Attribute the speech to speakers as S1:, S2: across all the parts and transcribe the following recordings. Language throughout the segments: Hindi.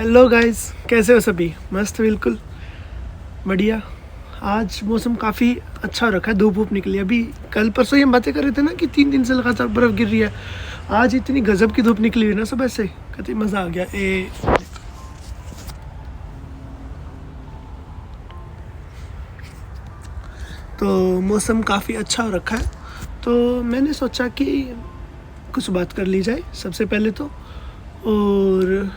S1: हेलो गाइस, कैसे हो सभी? मस्त, बिल्कुल बढ़िया। आज मौसम काफ़ी अच्छा रखा है, धूप वूप निकली है। अभी कल परसों ये बातें कर रहे थे ना कि 3 दिन से लगातार बर्फ़ गिर रही है। आज इतनी गजब की धूप निकली हुई है ना सुबह से, कहते मज़ा आ गया। तो मौसम काफ़ी अच्छा हो रखा है, तो मैंने सोचा कि कुछ बात कर ली जाए सबसे पहले तो। और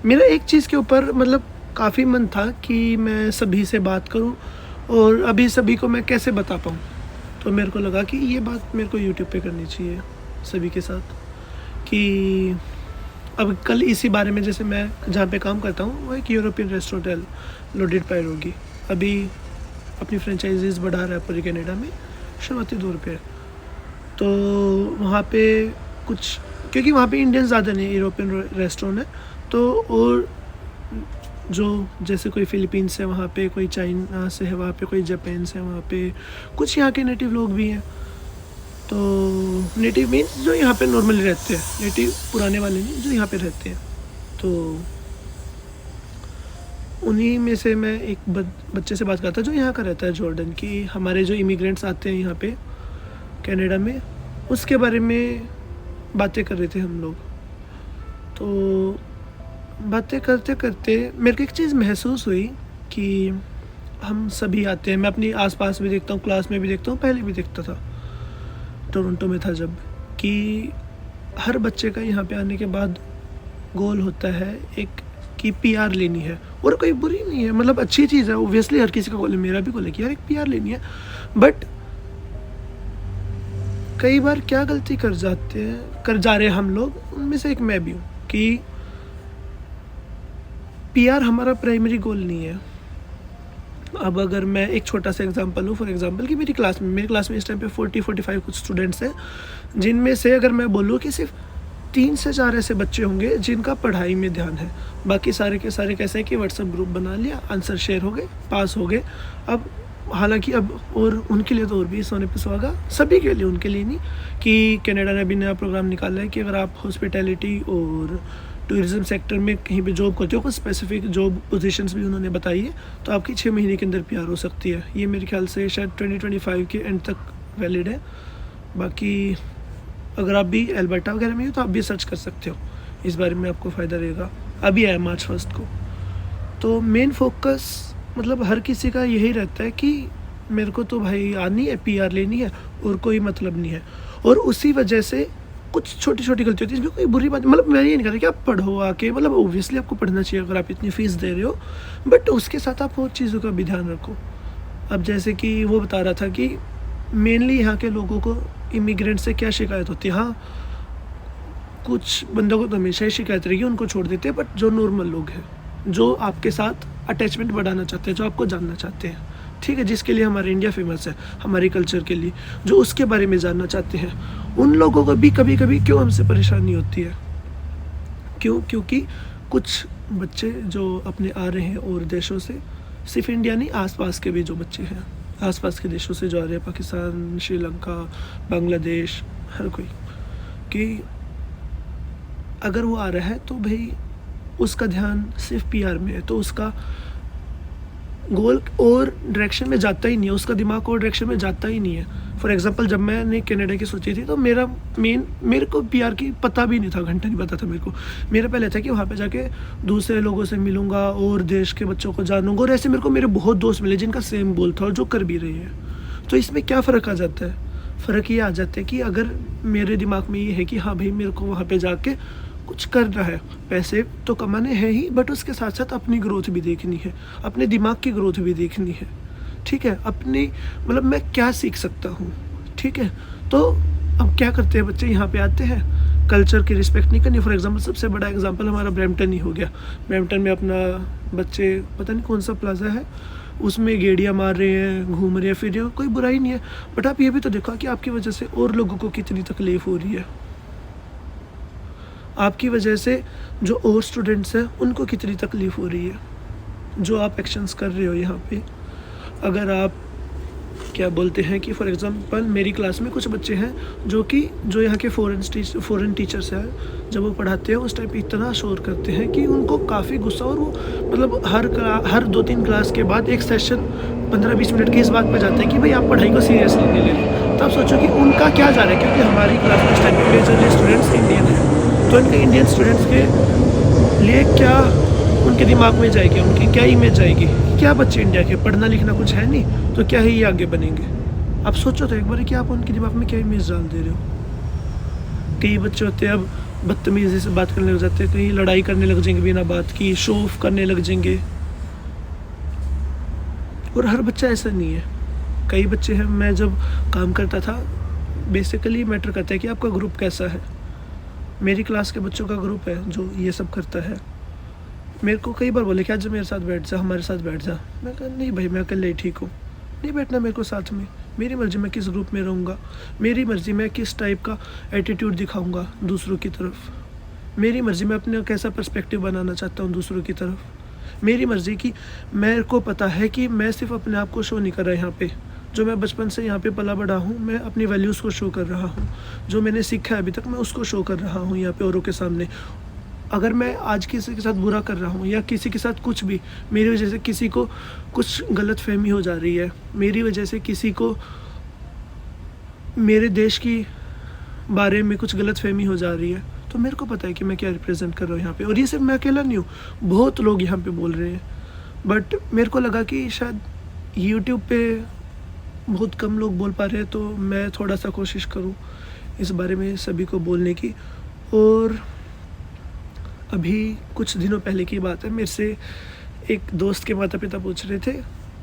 S1: मेरा एक चीज़ के ऊपर मतलब काफ़ी मन था कि मैं सभी से बात करूं, और अभी सभी को मैं कैसे बता पाऊं। तो मेरे को लगा कि ये बात मेरे को यूट्यूब पे करनी चाहिए सभी के साथ। कि अब कल इसी बारे में, जैसे मैं जहाँ पे काम करता हूँ वो एक यूरोपियन रेस्टोरेंट लोडेड पैरोगी, अभी अपनी फ्रेंचाइजीज बढ़ा रहा है पूरे कनाडा में, शुरुआती दौर पे। तो वहाँ पे कुछ, क्योंकि वहाँ पे इंडियन ज़्यादा नहीं, यूरोपियन रेस्टोरेंट है। तो और जो जैसे कोई फ़िलीपींस से वहाँ पे, कोई चाइना से है वहाँ पे, कोई जापान से है वहाँ पे, कुछ यहाँ के नेटिव लोग भी हैं। तो नेटिव मीन्स जो यहाँ पे नॉर्मली रहते हैं, नेटिव पुराने वाले नहीं, जो यहाँ पे रहते हैं। तो उन्हीं में से मैं एक बच्चे से बात करता जो यहाँ का रहता है, जॉर्डन की। हमारे जो इमिग्रेंट्स आते हैं यहाँ पे कनाडा में, उसके बारे में बातें कर रहे थे हम लोग। तो बातें करते करते मेरे को एक चीज़ महसूस हुई कि हम सभी आते हैं, मैं अपनी आसपास भी देखता हूँ, क्लास में भी देखता हूँ, पहले भी देखता था टोरंटो में था जब, कि हर बच्चे का यहाँ पे आने के बाद गोल होता है एक कि पीआर लेनी है। और कोई बुरी नहीं है, मतलब अच्छी चीज़ है, ओब्वियसली हर किसी का गोल है, मेरा भी गोल है कि यार एक पीआर लेनी है। बट कई बार क्या गलती कर जा रहे हैं हम लोग, उनमें से एक मैं भी हूँ, कि पीआर हमारा प्राइमरी गोल नहीं है। अब अगर मैं एक छोटा सा एग्जांपल लूँ, फॉर एग्जांपल कि मेरी क्लास में इस टाइम पे 40-45 कुछ स्टूडेंट्स हैं, जिनमें से अगर मैं बोलूँ कि सिर्फ 3 से 4 ऐसे बच्चे होंगे जिनका पढ़ाई में ध्यान है। बाकी सारे के सारे कैसे हैं कि व्हाट्सएप ग्रुप बना लिया, आंसर शेयर हो गए, पास हो गए। अब हालांकि अब और उनके लिए तो और भी सोने पे सुहागा, सभी के लिए, उनके लिए नहीं, कि कनाडा ने अभी नया प्रोग्राम निकाला है कि अगर आप हॉस्पिटैलिटी और टूरिज़्म सेक्टर में कहीं पे जॉब करते हो, कुछ स्पेसिफिक जॉब पोजीशंस भी उन्होंने बताई है, तो आपकी 6 महीने के अंदर पीआर हो सकती है। ये मेरे ख्याल से शायद 2025 के एंड तक वैलिड है। बाकी अगर आप भी एल्बर्टा वगैरह में हो तो आप भी सर्च कर सकते हो, इस बारे में आपको फ़ायदा रहेगा। अभी आया मार्च 1 को। तो मेन फोकस मतलब हर किसी का यही रहता है कि मेरे को तो भाई आनी है, पीआर लेनी है, और कोई मतलब नहीं है। और उसी वजह से कुछ छोटी छोटी गलती होती है, इसमें कोई बुरी बात, मतलब मैं ये नहीं कह रहा कि आप पढ़ो आके, मतलब ओब्वियसली आपको पढ़ना चाहिए अगर आप इतनी फ़ीस दे रहे हो, बट उसके साथ आप और चीज़ों का भी ध्यान रखो। अब जैसे कि वो बता रहा था कि मेनली यहाँ के लोगों को इमिग्रेंट से क्या शिकायत होती है। हाँ, कुछ बंदों को तो हमेशा ही शिकायत रहेगी, उनको छोड़ देते हैं, बट जो नॉर्मल लोग हैं, जो आपके साथ अटैचमेंट बढ़ाना चाहते हैं, जो आपको जानना चाहते हैं, ठीक है, जिसके लिए हमारा इंडिया फेमस है, हमारी कल्चर के लिए, जो उसके बारे में जानना चाहते हैं, उन लोगों को भी कभी कभी क्यों हमसे परेशानी होती है। क्योंकि कुछ बच्चे जो अपने आ रहे हैं और देशों से, सिर्फ इंडिया नहीं, आसपास के भी जो बच्चे हैं, आसपास के देशों से जो आ रहे हैं, पाकिस्तान, श्रीलंका, बांग्लादेश, हर कोई, कि अगर वो आ रहा है तो भाई उसका ध्यान सिर्फ पीआर में है, तो उसका गोल और डायरेक्शन में जाता ही नहीं है, उसका दिमाग और डायरेक्शन में जाता ही नहीं है। फॉर एग्जांपल जब मैंने कनाडा की सोची थी, तो मेरे को पीआर की पता भी नहीं था, घंटा नहीं पता था मेरे को। मेरा पहले था कि वहाँ पे जाके दूसरे लोगों से मिलूंगा और देश के बच्चों को जानूंगा, और ऐसे मेरे को मेरे बहुत दोस्त मिले जिनका सेम गोल था और जो कर भी रहे हैं। तो इसमें क्या फ़र्क आ जाता है? फ़र्क ये आ जाता है कि अगर मेरे दिमाग में ये है कि हाँ भाई मेरे को वहाँ पर जाके कुछ करना है, पैसे तो कमाने हैं ही, बट उसके साथ साथ अपनी ग्रोथ भी देखनी है, अपने दिमाग की ग्रोथ भी देखनी है, ठीक है, अपनी मतलब मैं क्या सीख सकता हूँ, ठीक है। तो अब क्या करते हैं बच्चे, यहाँ पे आते हैं, कल्चर की रिस्पेक्ट नहीं करनी। फॉर एग्जांपल सबसे बड़ा एग्जांपल हमारा ब्रैम्पटन ही हो गया। ब्रैम्पटन में अपना बच्चे पता नहीं कौन सा प्लाजा है, उसमें गेड़ियाँ मार रहे हैं, घूम रहे हैं, फिर कोई बुराई नहीं है, बट आप ये भी तो देखो कि आपकी वजह से और लोगों को कितनी तकलीफ़ हो रही है, आपकी वजह से जो और स्टूडेंट्स हैं उनको कितनी तकलीफ़ हो रही है, जो आप एक्शंस कर रहे हो यहाँ पे। अगर आप क्या बोलते हैं कि फॉर एग्ज़ाम्पल मेरी क्लास में कुछ बच्चे हैं जो यहाँ के फ़ॉरेन टीचर्स हैं, जब वो पढ़ाते हैं उस टाइम पे इतना शोर करते हैं कि उनको काफ़ी गुस्सा, और वो मतलब हर 2-3 क्लास के बाद एक सेशन 15-20 मिनट की इस बात पे जाता है कि भाई आप पढ़ाई को सीरियसली नहीं ले रहे। तब सोचो कि उनका क्या जा रहा है, क्योंकि हमारी क्लास में इस टाइम पे मेजरली स्टूडेंट्स इंडियन हैं, तो इनके इंडियन स्टूडेंट्स के लिए क्या उनके दिमाग में जाएगी, उनकी क्या इमेज जाएगी, क्या बच्चे इंडिया के पढ़ना लिखना कुछ है नहीं तो क्या ही ये आगे बनेंगे। आप सोचो तो एक बार कि आप उनके दिमाग में क्या इमेज डाल दे रहे हो। कई बच्चे होते हैं अब बदतमीजी से बात करने लग जाते हैं, कहीं लड़ाई करने लग जाएंगे बिना बात की, शो ऑफ करने लग जाएंगे। और हर बच्चा ऐसा नहीं है, कई बच्चे हैं, मैं जब काम करता था बेसिकली मैटर करता है कि आपका ग्रुप कैसा है। मेरी क्लास के बच्चों का ग्रुप है जो ये सब करता है। मेरे को कई बार बोले कि आज मेरे साथ बैठ जा, हमारे साथ बैठ जा। मैं कहा नहीं भाई, मैं अकेले ही ठीक हूँ, नहीं बैठना मेरे को साथ में। मेरी मर्ज़ी मैं किस ग्रुप में रहूँगा, मेरी मर्ज़ी मैं किस टाइप का एटीट्यूड दिखाऊँगा दूसरों की तरफ, मेरी मर्ज़ी मैं अपने कैसा पर्सपेक्टिव बनाना चाहता हूँ दूसरों की तरफ। मेरी मर्ज़ी कि मेरे को पता है कि मैं सिर्फ अपने आप को शो नहीं कर रहा यहाँ पे, जो मैं बचपन से यहाँ पे पला बड़ा हूँ, मैं अपनी वैल्यूज़ को शो कर रहा हूँ, जो मैंने सीखा है अभी तक मैं उसको शो कर रहा हूँ यहाँ पे औरों के सामने। अगर मैं आज किसी के साथ बुरा कर रहा हूँ या किसी के साथ कुछ भी, मेरी वजह से किसी को कुछ गलत फहमी हो जा रही है, मेरी वजह से किसी को मेरे देश की बारे में कुछ गलत फहमी हो जा रही है, तो मेरे को पता है कि मैं क्या रिप्रेजेंट कर रहा हूँ यहाँ पे। और ये सिर्फ मैं अकेला नहीं हूँ, बहुत लोग यहाँ पे बोल रहे हैं। बट मेरे को लगा कि शायद यूट्यूब पे बहुत कम लोग बोल पा रहे हैं, तो मैं थोड़ा सा कोशिश करूँ इस बारे में सभी को बोलने की। और अभी कुछ दिनों पहले की बात है, मेरे से एक दोस्त के माता पिता पूछ रहे थे,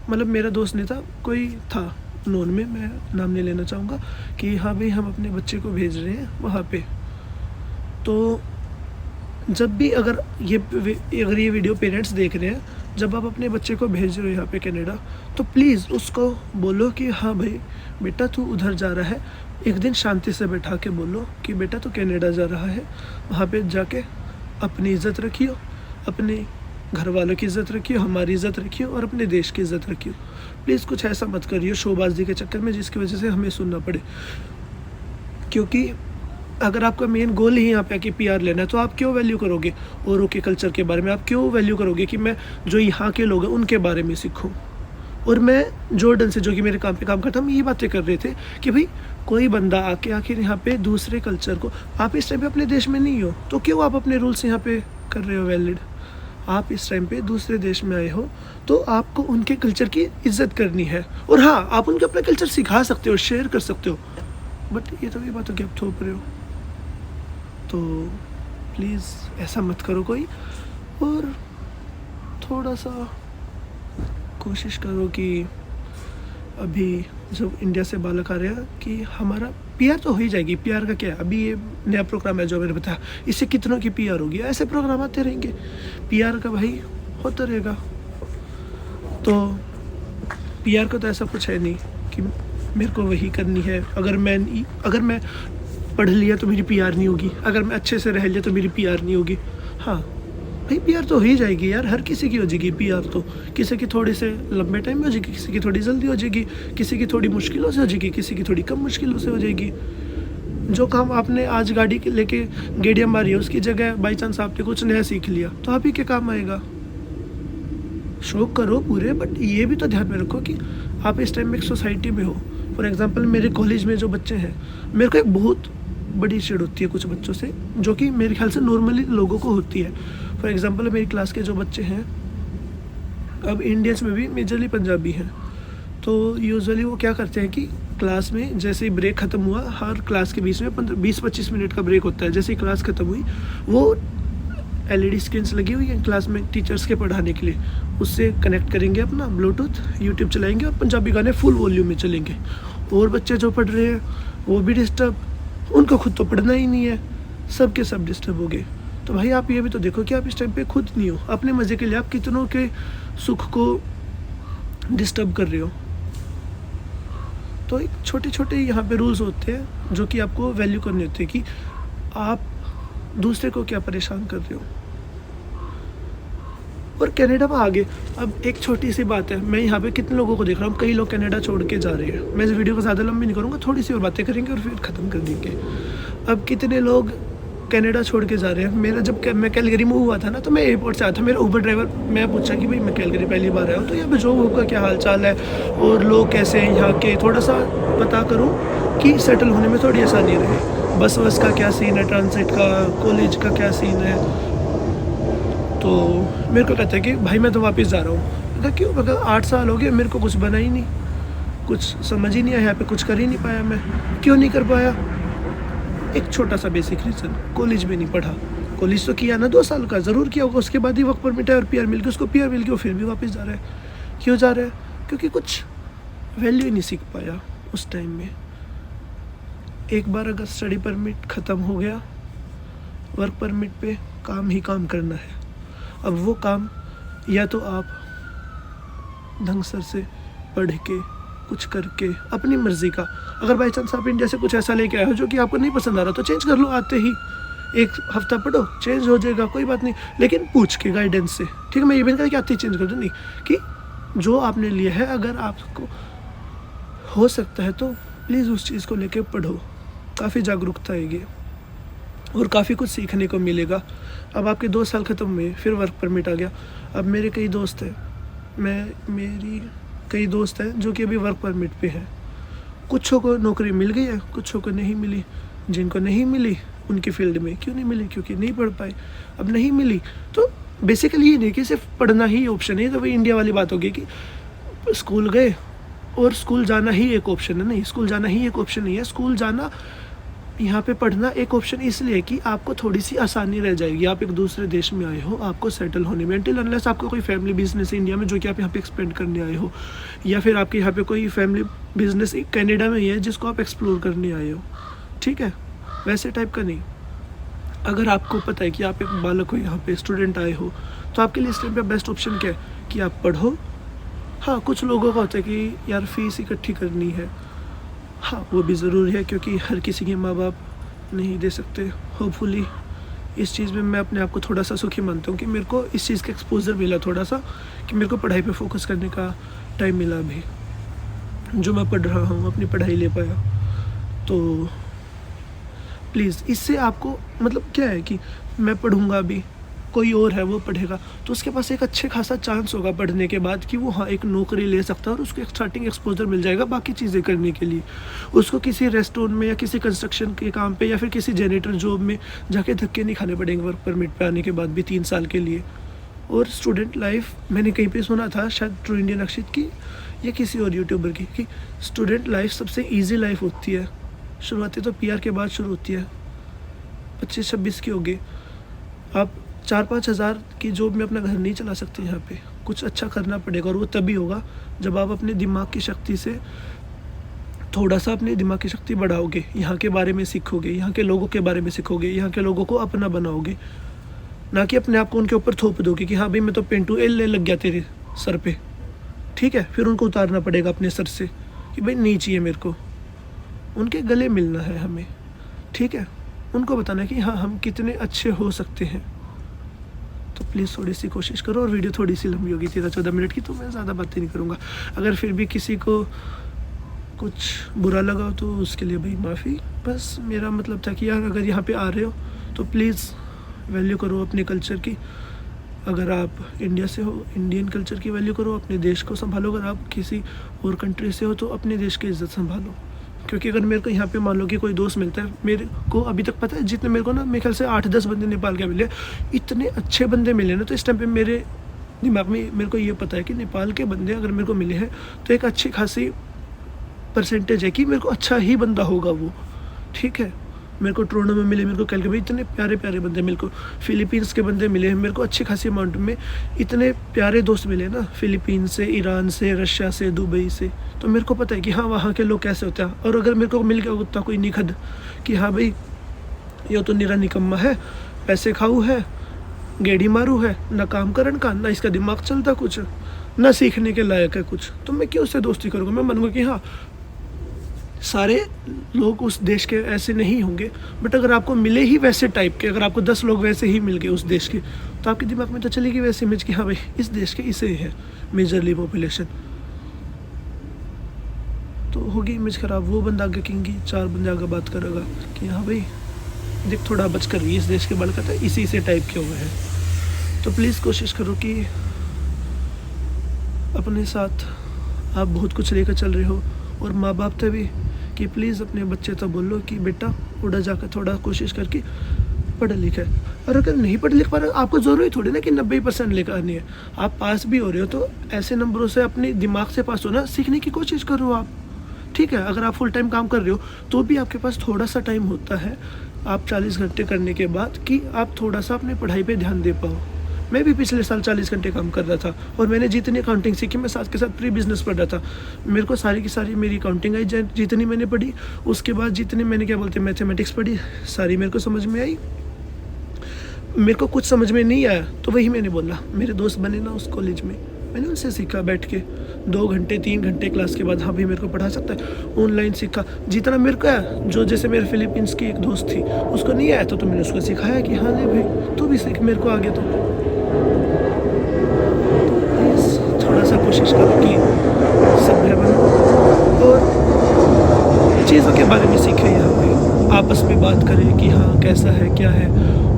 S1: मतलब मेरा दोस्त नहीं था, कोई था नोन में, मैं नाम नहीं लेना चाहूँगा, कि हाँ भाई हम अपने बच्चे को भेज रहे हैं वहाँ पे। तो जब भी अगर ये वीडियो पेरेंट्स देख रहे हैं, जब आप अपने बच्चे को भेज रहे हो यहाँ पे कनाडा, तो प्लीज़ उसको बोलो कि हाँ भाई बेटा तू उधर जा रहा है, एक दिन शांति से बैठा के बोलो कि बेटा तू कनाडा जा रहा है, वहाँ पे जाके अपनी इज़्ज़त रखियो, अपने घर वालों की इज़्ज़त रखियो, हमारी इज़्ज़त रखियो और अपने देश की इज़्ज़त रखियो। प्लीज़ कुछ ऐसा मत करियो शोबाजी के चक्कर में जिसकी वजह से हमें सुनना पड़े। क्योंकि अगर आपका मेन गोल ही यहाँ पे आके पीआर लेना है, तो आप क्यों वैल्यू करोगे औरों के कल्चर के बारे में, आप क्यों वैल्यू करोगे कि मैं जो यहाँ के लोग हैं उनके बारे में सीखूँ। और मैं जॉर्डन से, जो कि मेरे काम पे काम करता, हम ये बातें कर रहे थे कि भाई कोई बंदा आखिर यहाँ पे दूसरे कल्चर को, आप इस टाइम पे अपने देश में नहीं हो तो क्यों आप अपने रूल्स यहाँ पे कर रहे हो वैलिड। आप इस टाइम पे दूसरे देश में आए हो तो आपको उनके कल्चर की इज्जत करनी है। और हाँ, आप उनको अपना कल्चर सिखा सकते हो, शेयर कर सकते हो, बट ये तो ये बातों की आप थोप रहे हो। तो प्लीज़ ऐसा मत करो कोई, और थोड़ा सा कोशिश करो कि अभी जब इंडिया से बालक आ रहे हैं कि हमारा पीआर तो हो ही जाएगी। पीआर का क्या है, अभी ये नया प्रोग्राम है जो मैंने बताया, इससे कितनों की पीआर होगी, ऐसे प्रोग्राम आते रहेंगे, पीआर का भाई होता रहेगा। तो पीआर का तो ऐसा कुछ है नहीं कि मेरे को वही करनी है, अगर मैं पढ़ लिया तो मेरी पीआर नहीं होगी, अगर मैं अच्छे से रह लिया तो मेरी पीआर नहीं होगी। हाँ भाई, पीआर तो हो ही जाएगी यार, हर किसी की हो जाएगी पीआर। तो किसी की थोड़ी से लंबे टाइम में हो जाएगी, किसी की थोड़ी जल्दी हो जाएगी, किसी की थोड़ी मुश्किलों से हो जाएगी, किसी की थोड़ी कम मुश्किलों से हो जाएगी। जो काम आपने आज गाड़ी लेके गेड़ियाँ मारी है, उसकी जगह बाई चांस आपने कुछ नया सीख लिया तो आप ही के काम आएगा। शौक करो पूरे, बट ये भी तो ध्यान में रखो कि आप इस टाइम में एक सोसाइटी में हो। फॉर एग्जांपल मेरे कॉलेज में जो बच्चे हैं, मेरे को एक बहुत बड़ी चिढ़ होती है कुछ बच्चों से, जो कि मेरे ख्याल से नॉर्मली लोगों को होती है। फॉर एग्जांपल मेरी क्लास के जो बच्चे हैं, अब इंडियंस में भी मेजरली पंजाबी हैं, तो यूजुअली वो क्या करते हैं कि क्लास में जैसे ही ब्रेक ख़त्म हुआ, हर क्लास के बीच में 20-25 मिनट का ब्रेक होता है, जैसे ही क्लास ख़त्म हुई वो LED स्क्रीन्स लगी हुई है क्लास में टीचर्स के पढ़ाने के लिए, उससे कनेक्ट करेंगे अपना ब्लूटूथ, यूट्यूब चलाएंगे और पंजाबी गाने फुल वॉल्यूम में चलेंगे। और बच्चे जो पढ़ रहे हैं वो भी डिस्टर्ब, उनको खुद तो पढ़ना ही नहीं है, सब के सब डिस्टर्ब हो गए। तो भाई आप ये भी तो देखो कि आप इस टाइम पे खुद नहीं हो, अपने मज़े के लिए आप कितनों के सुख को डिस्टर्ब कर रहे हो। तो एक छोटे छोटे यहाँ पे रूल्स होते हैं जो कि आपको वैल्यू करने होते हैं कि आप दूसरे को क्या परेशान कर रहे हो। और कनाडा में आगे। अब एक छोटी सी बात है, मैं यहाँ पे कितने लोगों को देख रहा हूँ, कई लोग कनाडा छोड़ के जा रहे हैं। मैं इस वीडियो को ज़्यादा लंबी नहीं करूँगा, थोड़ी सी और बातें करेंगे और फिर ख़त्म कर देंगे। अब कितने लोग कनाडा छोड़ के जा रहे हैं। मेरा जब मैं कैलगरी में हुआ था ना, तो मैं एयरपोर्ट से आया था, मेरा ऊबर ड्राइवर, मैं पूछा कि भाई मैं कैलगरी पहली बार आया हूँ, तो यहाँ पे जॉब वॉब का क्या हाल चाल है और लोग कैसे हैं यहाँ के, थोड़ा सा पता करूँ कि सेटल होने में थोड़ी आसानी रहे। बस वस का क्या सीन है, ट्रांसिट का, कॉलेज का क्या सीन है। तो मेरे को कहता है कि भाई मैं तो वापस जा रहा हूँ। मैं क्यों? मैं 8 साल हो गए, मेरे को कुछ बना ही नहीं, कुछ समझ ही नहीं आया, यहाँ पे कुछ कर ही नहीं पाया। मैं क्यों नहीं कर पाया? एक छोटा सा बेसिक रीज़न, कॉलेज में नहीं पढ़ा। कॉलेज तो किया ना 2 साल का, ज़रूर किया होगा, उसके बाद ही वर्क परमिट है और पीआर मिल गया, उसको पीआर मिल गया, फिर भी वापस जा रहा है। क्यों जा रहा है? क्योंकि कुछ वैल्यू ही नहीं सीख पाया उस टाइम में। एक बार अगर स्टडी परमिट ख़त्म हो गया, वर्क परमिट पे काम ही काम करना है। अब वो काम या तो आप ढंग से पढ़ के कुछ करके अपनी मर्ज़ी का, अगर बाई चांस आप इंडिया से कुछ ऐसा लेके आए हो जो कि आपको नहीं पसंद आ रहा, तो चेंज कर लो आते ही। 1 हफ्ता पढ़ो, चेंज हो जाएगा, कोई बात नहीं, लेकिन पूछ के गाइडेंस से। ठीक है, मैं ये भी नहीं कहा कि आते ही चेंज कर दो, नहीं, कि जो आपने लिया है अगर आपको हो सकता है तो प्लीज़ उस चीज़ को लेके पढ़ो। काफ़ी जागरूकता आएगी और काफ़ी कुछ सीखने को मिलेगा। अब आपके 2 साल ख़त्म हुए, फिर वर्क परमिट आ गया। अब मेरे कई दोस्त हैं, मेरी कई दोस्त हैं जो कि अभी वर्क परमिट पे हैं। कुछों को नौकरी मिल गई है, कुछों को नहीं मिली। जिनको नहीं मिली उनकी फील्ड में क्यों नहीं मिली? क्योंकि नहीं पढ़ पाए। अब नहीं मिली तो बेसिकली ये नहीं कि सिर्फ पढ़ना ही ऑप्शन है, तो वही इंडिया वाली बात होगी कि स्कूल गए और स्कूल जाना ही एक ऑप्शन है। नहीं, स्कूल जाना ही एक ऑप्शन नहीं है। स्कूल जाना, यहाँ पे पढ़ना एक ऑप्शन इसलिए कि आपको थोड़ी सी आसानी रह जाएगी। आप एक दूसरे देश में आए हो, आपको सेटल होने में, अनटिल अनलेस आपका कोई फैमिली बिजनेस है इंडिया में जो कि आप यहाँ पे एक्सपेंड करने आए हो, या फिर आपके यहाँ पे कोई फैमिली बिजनेस कनाडा में ही है जिसको आप एक्सप्लोर करने आए हो। ठीक है, वैसे टाइप का नहीं। अगर आपको पता है कि आप एक बालक हो, यहाँ पे स्टूडेंट आए हो, तो आपके लिए इस टाइम पे बेस्ट ऑप्शन क्या है कि आप पढ़ो। हाँ, कुछ लोगों का होता है कि यार फीस इकट्ठी करनी है, हाँ वो भी ज़रूरी है क्योंकि हर किसी के माँ बाप नहीं दे सकते। होपफुली इस चीज़ में मैं अपने आप को थोड़ा सा सुखी मानता हूँ कि मेरे को इस चीज़ का एक्सपोजर मिला थोड़ा सा, कि मेरे को पढ़ाई पे फोकस करने का टाइम मिला अभी, जो मैं पढ़ रहा हूँ, अपनी पढ़ाई ले पाया। तो प्लीज़ इससे आपको मतलब क्या है कि मैं पढ़ूँगा अभी, कोई और है वो पढ़ेगा, तो उसके पास एक अच्छे खासा चांस होगा पढ़ने के बाद कि वो हाँ एक नौकरी ले सकता है और उसको एक स्टार्टिंग एक्सपोजर मिल जाएगा बाकी चीज़ें करने के लिए। उसको किसी रेस्टोरेंट में या किसी कंस्ट्रक्शन के काम पे या फिर किसी जेनेटर जॉब में जाके धक्के नहीं खाने पड़ेंगे वर्क परमिट पे आने के बाद भी 3 साल के लिए। और स्टूडेंट लाइफ, मैंने कहीं पर सुना था, शायद ट्रू इंडियन अक्षित की या किसी और यूट्यूबर की, कि स्टूडेंट लाइफ सबसे ईजी लाइफ होती है। शुरुआती तो PR के बाद शुरू होती है। 25-26 की होगी, आप 4-5 हज़ार की जॉब में अपना घर नहीं चला सकते। यहाँ पे कुछ अच्छा करना पड़ेगा और वो तभी होगा जब आप अपने दिमाग की शक्ति से थोड़ा सा अपनी दिमाग की शक्ति बढ़ाओगे, यहाँ के बारे में सीखोगे, यहाँ के लोगों के बारे में सीखोगे, यहाँ के लोगों को अपना बनाओगे, ना कि अपने आप को उनके ऊपर थोप दोगे कि हाँ भाई मैं तो पेंटू एल लग गया तेरे सर पे। ठीक है, फिर उनको उतारना पड़ेगा अपने सर से कि भाई नहीं चाहिए मेरे को। उनके गले मिलना है हमें। ठीक है, उनको बताना है कि हाँ हम कितने अच्छे हो सकते हैं। तो प्लीज़ थोड़ी सी कोशिश करो। और वीडियो थोड़ी सी लंबी होगी, 13-14 मिनट की, तो मैं ज़्यादा बातें नहीं करूँगा। अगर फिर भी किसी को कुछ बुरा लगा तो उसके लिए भाई माफ़ी। बस मेरा मतलब था कि यार अगर यहाँ पे आ रहे हो तो प्लीज़ वैल्यू करो अपने कल्चर की। अगर आप इंडिया से हो, इंडियन कल्चर की वैल्यू करो, अपने देश को संभालो। अगर आप किसी और कंट्री से हो तो अपने देश की इज़्ज़त संभालो। क्योंकि अगर मेरे को यहाँ पे मान लो कि कोई दोस्त मिलता है, मेरे को अभी तक पता है जितने मेरे को ना, मेरे ख्याल से 8-10 बंदे नेपाल के मिले, इतने अच्छे बंदे मिले ना, तो इस टाइम पे मेरे दिमाग में मेरे को ये पता है कि नेपाल के बंदे अगर मेरे को मिले हैं तो एक अच्छी खासी परसेंटेज है कि मेरे को अच्छा ही बंदा होगा वो। ठीक है, मेरे को टोरंटो में मिले, मेरे को कैलगरी में इतने प्यारे प्यारे बंदे, मेरे को फिलीपींस के बंदे मिले हैं, मेरे को अच्छी खासी अमाउंट में इतने प्यारे दोस्त मिले ना, फिलीपींस से, ईरान से, रशिया से, दुबई से। तो मेरे को पता है कि हाँ वहाँ के लोग कैसे होते हैं। और अगर मेरे को मिल गया उतना कोई निखद कि हाँ भाई ये तो निरा निकम्मा है, पैसे खाऊ है, गेड़ी मारू है, ना काम करन का, ना इसका दिमाग चलता कुछ, ना सीखने के लायक है कुछ, तो मैं क्यों उससे दोस्ती करूँगा। मैं मानूंगा कि हाँ सारे लोग उस देश के ऐसे नहीं होंगे, बट अगर आपको मिले ही वैसे टाइप के, अगर आपको 10 लोग वैसे ही मिल गए उस देश के, तो आपके दिमाग में तो चलेगी वैसे इमेज कि हाँ भाई इस देश के इसे है मेजरली पॉपुलेशन, तो होगी इमेज ख़राब। वो बंदा आगे किंगी 4 बंदे आगे बात करेगा कि हाँ भाई देख थोड़ा बच कर रही है, इस देश के बाल कहता है इसी से टाइप के हुए हैं। तो प्लीज़ कोशिश करो कि अपने साथ आप बहुत कुछ लेकर चल रहे हो, और माँ बाप से भी कि प्लीज़ अपने बच्चे तो बोलो कि बेटा उड़ा जाकर थोड़ा कोशिश करके पढ़ लिखा है। और अगर नहीं पढ़ लिख पा रहे आपको ज़रूरी थोड़ी ना कि 90% लेकर आनी है, आप पास भी हो रहे हो तो ऐसे नंबरों से अपने दिमाग से पास होना सीखने की कोशिश करो आप, ठीक है। अगर आप फुल टाइम काम कर रहे हो तो भी आपके पास थोड़ा सा टाइम होता है, आप 40 घंटे करने के बाद, कि आप थोड़ा सा अपनी पढ़ाई पे ध्यान दे पाओ। मैं भी पिछले साल 40 घंटे काम कर रहा था, और मैंने जितनी अकाउंटिंग सीखी मैं साथ के साथ प्री बिजनेस पढ़ रहा था। मेरे को सारी की सारी मेरी अकाउंटिंग आई, जितनी मैंने पढ़ी, उसके बाद जितनी मैंने क्या बोलते हैं मैथमेटिक्स पढ़ी, सारी मेरे को समझ में आई। मेरे को कुछ समझ में नहीं आया तो वही मैंने बोला, मेरे दोस्त बने ना उस कॉलेज में, मैंने उनसे सीखा बैठ के 2 घंटे 3 घंटे क्लास के बाद, हाँ भाई मेरे को पढ़ा सकता है। ऑनलाइन सीखा जितना मेरे को है, जो जैसे मेरे फिलीपींस की एक दोस्त थी उसको नहीं आया तो मैंने उसको सिखाया कि हाँ ले भाई तू भी सीख, मेरे को आगे तो प्लीज़ थोड़ा सा कोशिश करो कि सभ्य बनो और चीज़ों के बारे में सीखें, यहाँ पे आपस में बात करें कि हाँ कैसा है क्या है,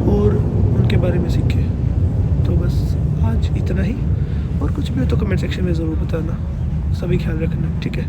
S1: और उनके बारे में सीखें। तो बस आज इतना ही, और कुछ भी हो तो कमेंट सेक्शन में ज़रूर बताना। सभी ख्याल रखना, ठीक है।